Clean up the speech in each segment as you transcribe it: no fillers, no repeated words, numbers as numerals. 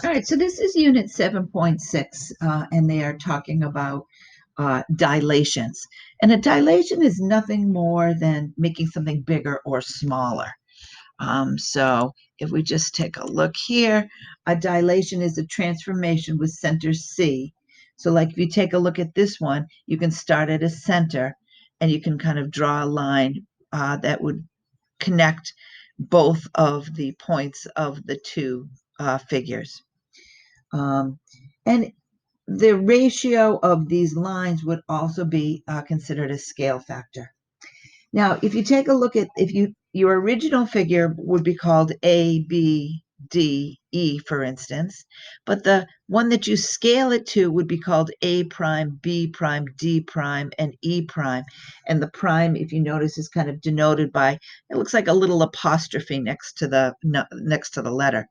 All right, so this is unit 7.6, and they are talking about dilations. And a dilation is nothing more than making something bigger or smaller. So if we just take a look here, a dilation is a transformation with center C. So like if you take a look at this one, you can start at a center and you can kind of draw a line that would connect both of the points of the two figures. And the ratio of these lines would also be considered a scale factor. Now, if you take a look at, your original figure would be called A, B, D, E, for instance, but the one that you scale it to would be called A prime, B prime, D prime, and E prime. And the prime, if you notice, is kind of denoted by, it looks like a little apostrophe next to the letter.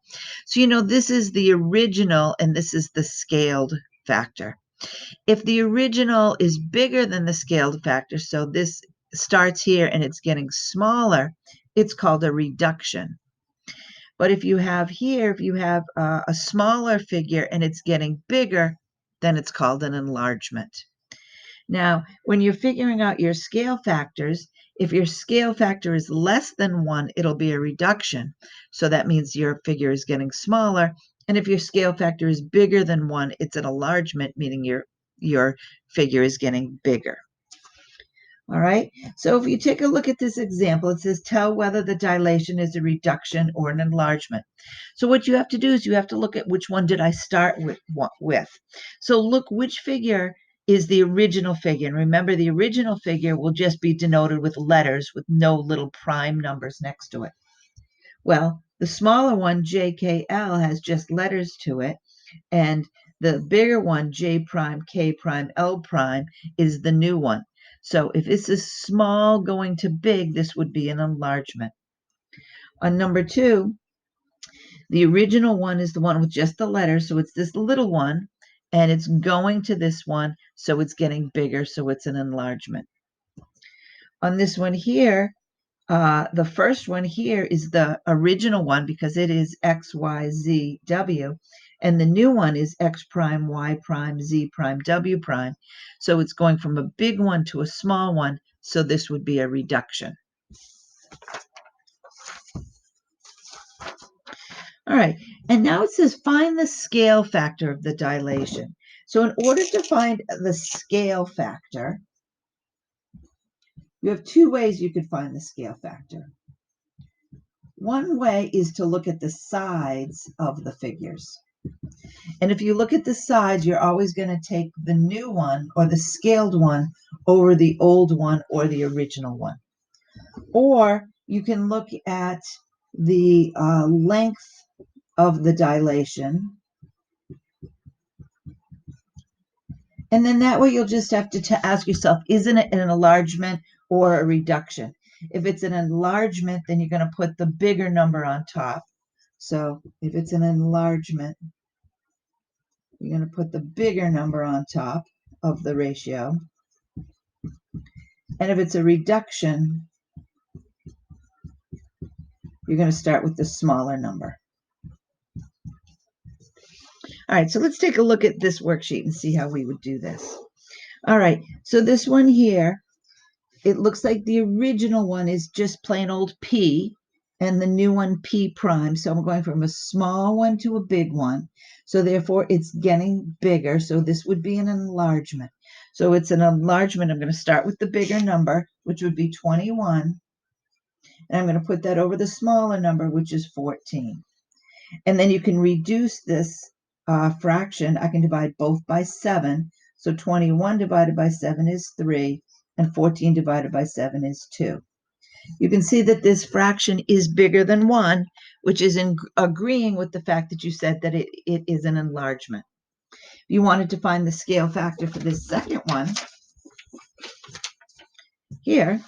So this is the original and this is the scaled factor. If the original is bigger than the scaled factor, so this starts here and it's getting smaller, it's called a reduction. But if you have a smaller figure and it's getting bigger, then it's called an enlargement. Now, when you're figuring out your scale factors, if your scale factor is less than 1, it'll be a reduction. So that means your figure is getting smaller. And if your scale factor is bigger than 1, it's an enlargement, meaning your figure is getting bigger. All right, so if you take a look at this example, it says tell whether the dilation is a reduction or an enlargement. So what you have to do is you have to look at which one did I start with. So look which figure is the original figure. And remember, the original figure will just be denoted with letters with no little prime numbers next to it. Well, the smaller one, JKL, has just letters to it, and the bigger one, J prime, K prime, L prime, is the new one. So if this is small going to big, this would be an enlargement. On number 2, the original one is the one with just the letters, so it's this little one, and it's going to this one, so it's getting bigger, so it's an enlargement. On this one here, the first one here is the original one because it is X, Y, Z, W. And the new one is X prime, Y prime, Z prime, W prime. So it's going from a big one to a small one. So this would be a reduction. All right. And now it says find the scale factor of the dilation. So in order to find the scale factor, you have 2 ways you could find the scale factor. One way is to look at the sides of the figures. And if you look at the sides, you're always going to take the new one or the scaled one over the old one or the original one. Or you can look at the length of the dilation. And then that way you'll just have to ask yourself, isn't it an enlargement or a reduction? If it's an enlargement, then you're going to put the bigger number on top. So if it's an enlargement, you're going to put the bigger number on top of the ratio. And if it's a reduction, you're going to start with the smaller number. All right, so let's take a look at this worksheet and see how we would do this. All right, so this one here, it looks like the original one is just plain old P, and the new one P prime. So I'm going from a small one to a big one. So therefore, it's getting bigger. So this would be an enlargement. So it's an enlargement. I'm going to start with the bigger number, which would be 21. And I'm going to put that over the smaller number, which is 14. And then you can reduce this fraction. I can divide both by 7. So 21 divided by 7 is 3, and 14 divided by 7 is 2. You can see that this fraction is bigger than 1, which is agreeing with the fact that you said that it is an enlargement. If you wanted to find the scale factor for this second one here,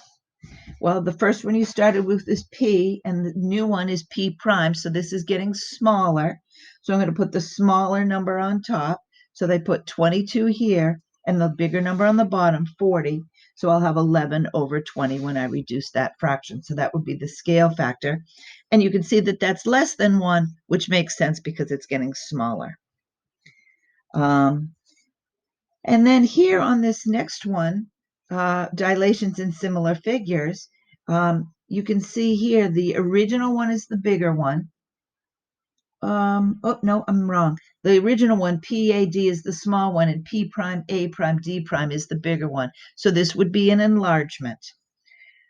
well, the first one you started with is P, and the new one is P prime, so this is getting smaller. So I'm going to put the smaller number on top. So they put 22 here, and the bigger number on the bottom, 40. So I'll have 11 over 20 when I reduce that fraction. So that would be the scale factor. And you can see that that's less than 1, which makes sense because it's getting smaller. And then here on this next one, dilations in similar figures, you can see here the original one is the bigger one. Oh, no, I'm wrong. The original one, PAD, is the small one, and P prime, A prime, D prime is the bigger one. So this would be an enlargement.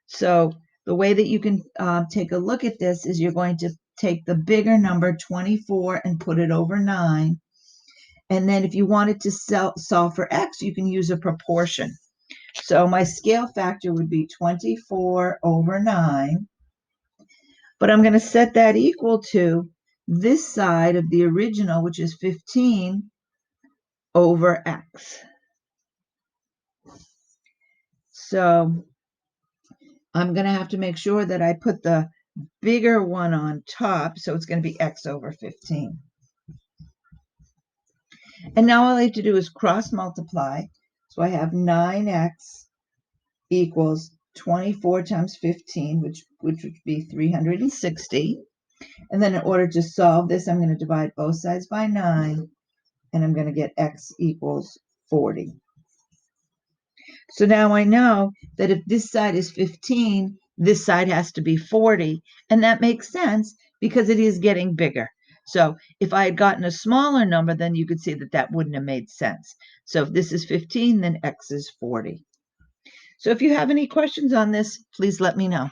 So the way that you can take a look at this is you're going to take the bigger number, 24, and put it over 9. And then if you wanted to solve for x, you can use a proportion. So my scale factor would be 24 over 9. But I'm going to set that equal to this side of the original, which is 15 over x. So I'm going to have to make sure that I put the bigger one on top. So it's going to be x over 15. And now all I have to do is cross multiply. So I have 9x equals 24 times 15, which would be 360. And then in order to solve this, I'm going to divide both sides by 9, and I'm going to get x equals 40. So now I know that if this side is 15, this side has to be 40, and that makes sense because it is getting bigger. So if I had gotten a smaller number, then you could see that that wouldn't have made sense. So if this is 15, then x is 40. So if you have any questions on this, please let me know.